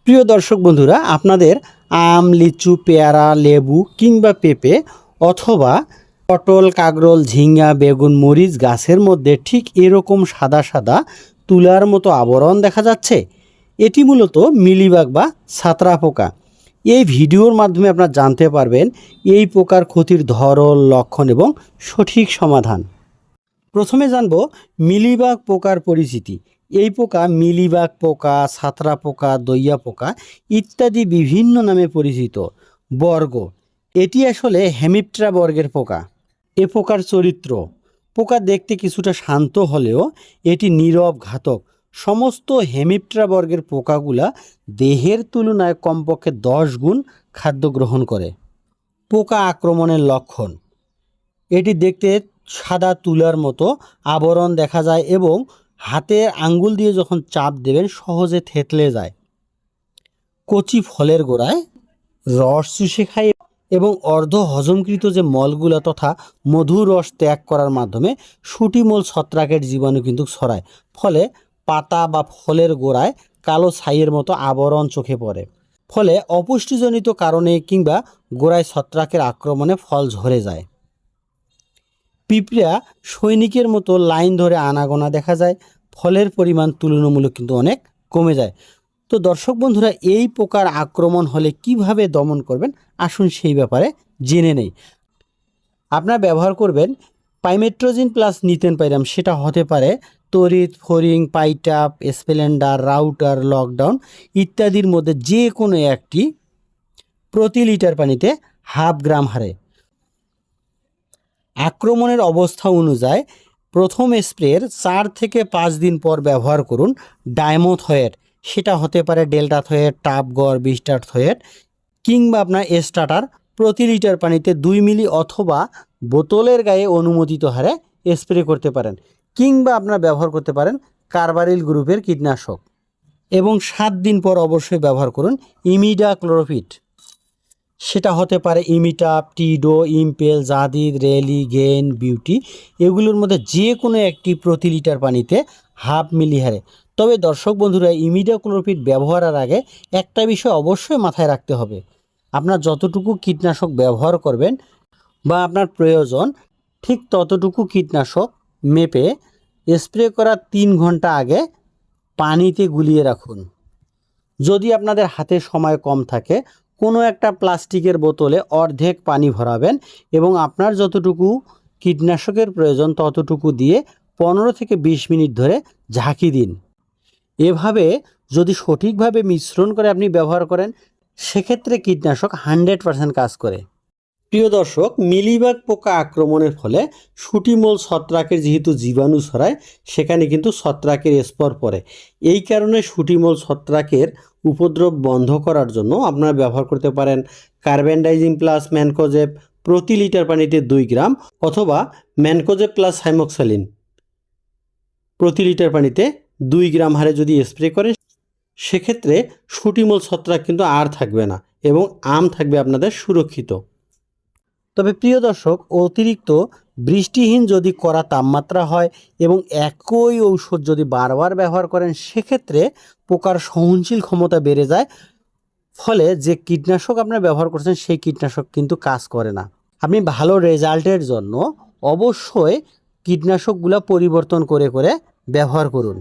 প্রিয় দর্শক বন্ধুরা, আপনাদের আম, লিচু, পেয়ারা, লেবু কিংবা পেঁপে অথবা পটল, কাঁকরোল, ঝিঙ্গা, বেগুন, মরিচ গাছের মধ্যে ঠিক এরকম সাদা সাদা তুলার মতো আবরণ দেখা যাচ্ছে। এটি মূলত মিলিবাগ বা ছাত্রা পোকা। এই ভিডিওর মাধ্যমে আপনারা জানতে পারবেন এই পোকার ক্ষতির ধরন, লক্ষণ এবং সঠিক সমাধান। প্রথমে জানব মিলিবাগ পোকার পরিচিতি। এই পোকা মিলিবাগ পোকা, ছাত্রা পোকা, দইয়া পোকা ইত্যাদি বিভিন্ন নামে পরিচিত। বর্গ: এটি আসলে হেমিপ্টেরা বর্গের পোকা। এ পোকার চরিত্র: পোকা দেখতে কিছুটা শান্ত হলেও এটি নীরব ঘাতক। সমস্ত হেমিপ্টেরা বর্গের পোকাগুলা দেহের তুলনায় কমপক্ষে 10 গুণ খাদ্য গ্রহণ করে। পোকা আক্রমণের লক্ষণ: এটি দেখতে সাদা তুলার মতো আবরণ দেখা যায় এবং হাতের আঙ্গুল দিয়ে যখন চাপ দেবেন সহজে থেতলে যায়। কচি ফলের গোড়ায় রস চুষে খায় এবং অর্ধ হজমকৃত যে মলগুলা তথা মধুর রস ত্যাগ করার মাধ্যমে শুটিমূল ছত্রাকের জীবাণু কিন্তু ছড়ায়। ফলে পাতা বা ফলের গোড়ায় কালো ছাইয়ের মতো আবরণ চোখে পড়ে। ফলে অপুষ্টিজনিত কারণে কিংবা গোড়ায় ছত্রাকের আক্রমণে ফল ঝরে যায়। পিঁপড়া সৈনিকের মতো লাইন ধরে আনাগোনা দেখা যায়। ফলের পরিমাণ তুলনামূলক কিন্তু অনেক কমে যায়। তো দর্শক বন্ধুরা, এই পোকার আক্রমণ হলে কিভাবে দমন করবেন আসুন সেই ব্যাপারে জেনে নেই। আপনারা ব্যবহার করবেন পাইমেট্রোজিন প্লাস নিতেনপাইরাম। সেটা হতে পারে তড়িৎ, ফরিং, পাইটাপ, স্প্লেন্ডার, রাউটার, লকডাউন ইত্যাদির মধ্যে যে কোনো একটি প্রতি লিটার পানিতে 1/2 গ্রাম হারে। আক্রমণের অবস্থা অনুযায়ী প্রথম স্প্রের 4 থেকে 5 দিন পর ব্যবহার করুন ডাইমোথয়েট। সেটা হতে পারে ডেল্টাথয়েট, টাপগড়, বিস্টারথয়েট কিংবা আপনার স্টার্টার প্রতি লিটার পানিতে 2 মিলি অথবা বোতলের গায়ে অনুমোদিত হারে স্প্রে করতে পারেন। কিংবা আপনারা ব্যবহার করতে পারেন কার্বারিল গ্রুপের কীটনাশক। এবং 7 দিন পর অবশ্যই ব্যবহার করুন ইমিডাক্লোরোপিড। সেটা হতে পারে ইমিটাপ, টিডো, impel, Jadid, rally, gain, beauty এগুলোর মধ্যে যে কোনো একটি প্রতি লিটার পানিতে 1/2 মিলি হারে। তবে দর্শক বন্ধুরা, ইমিডাক্লোরোপিড ব্যবহারের আগে একটা বিষয় অবশ্যই মাথায় রাখতে হবে। আপনার যতটুকু কীটনাশক ব্যবহার করবেন বা আপনার প্রয়োজন ঠিক ততটুকু কীটনাশক মেপে স্প্রে করার 3 ঘন্টা আগে পানিতে গুলিয়ে রাখুন। যদি আপনাদের হাতে সময় কম থাকে, কোনো একটা প্লাস্টিকের বোতলে অর্ধেক পানি ভরাবেন এবং আপনার যতটুকু কীটনাশকের প্রয়োজন ততটুকু দিয়ে 15 থেকে 20 মিনিট ধরে ঝাঁকি দিন। এভাবে যদি সঠিকভাবে মিশ্রণ করে আপনি ব্যবহার করেন সেক্ষেত্রে কীটনাশক 100% কাজ করে। প্রিয় দর্শক, মিলিবাগ পোকা আক্রমণের ফলে শুটিমূল ছত্রাকের যেহেতু জীবাণু ছড়ায় সেখানে কিন্তু ছত্রাকের স্পর পড়ে। এই কারণে শুটিমূল ছত্রাকের উপদ্রব বন্ধ করার জন্য আপনারা ব্যবহার করতে পারেন কার্বেন্ডাইজিম প্লাস ম্যানকোজেব প্রতি লিটার পানিতে 2 গ্রাম অথবা ম্যানকোজেব প্লাস হাইমোক্সালিন প্রতি লিটার পানিতে 2 গ্রাম হারে যদি স্প্রে করেন সেক্ষেত্রে শুটিমূল ছত্রাক কিন্তু আর থাকবে না এবং আম থাকবে আপনাদের সুরক্ষিত। তবে প্রিয় দর্শক, অতিরিক্ত বৃষ্টিহীন যদি কড়া তাপমাত্রা হয় এবং একই ঔষধ যদি বারবার ব্যবহার করেন সেক্ষেত্রে পোকার সহনশীল ক্ষমতা বেড়ে যায়। ফলে যে কীটনাশক আপনারা ব্যবহার করছেন সেই কীটনাশক কিন্তু কাজ করে না। আপনি ভালো রেজাল্টের জন্য অবশ্যই কীটনাশকগুলো পরিবর্তন করে করে ব্যবহার করুন।